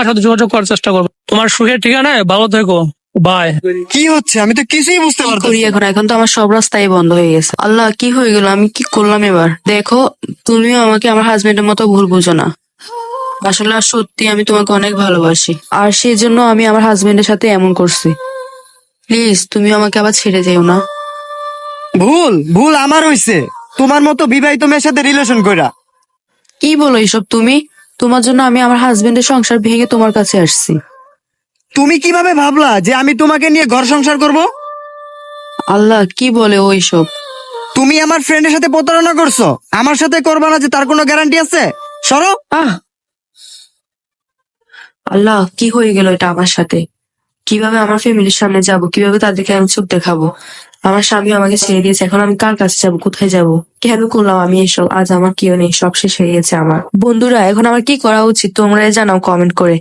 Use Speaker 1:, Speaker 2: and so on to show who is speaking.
Speaker 1: আমার সাথে যোগাযোগ করার চেষ্টা করবো। তোমার সুখের ঠিকানায় ভালো থেকো, বাই।
Speaker 2: কি হচ্ছে আমি তো কিছুই বুঝতে
Speaker 3: কি
Speaker 2: পারছি
Speaker 3: করি এখন? এখন তো আমার সব রাস্তাই বন্ধ হয়ে গেছে। আল্লাহ, কি হয়ে গেল? আমি কি করলাম এবার? দেখো, তুমিও আমাকে আমার হাজবেন্ডের মতো ভুল বুঝো না। আসলে আর সত্যি আমি তোমাকে অনেক ভালোবাসি, আর সেই জন্য আমি আমার হাজবেন্ডের সাথে এমন করছি। প্লিজ, তুমি আমাকে আবার ছেড়ে যেও না।
Speaker 2: ভুল ভুল আমার হইছে তোমার মতো বিবাহিত মেয়ের সাথে রিলেশন কইরা।
Speaker 3: কি বলো এইসব তুমি? তোমার জন্য আমি আমার হাজবেন্ডের সংসার ভেঙে তোমার কাছে আসছি।
Speaker 2: তুমি কিভাবে ভাবলা যে আমি তোমাকে নিয়ে ঘর সংসার করব?
Speaker 3: আল্লাহ, কি বলে ওইসব?
Speaker 2: তুমি আমার ফ্রেন্ডের সাথে প্রতারণা করছো, আমার সাথে করবা না যে তার কোনো গ্যারান্টি আছে? সরো।
Speaker 3: আহ, আল্লাহ, কি হয়ে গেল এটা আমার সাথে? কিভাবে আমার ফ্যামিলির সামনে যাব? কিভাবে তাদেরকে আমি চোখ দেখাবো? আমার স্বামী আমাকে ছেড়ে দিয়েছে, এখন আমি কার কাছে যাব? কোথায় যাব? কেন করলাম আমি এসব? আজ আমার কেউ নেই, সব শেষ হয়ে গেছে আমার। বন্ধুরা, এখন আমার কি করা উচিত তোমরা জানাও কমেন্ট করে।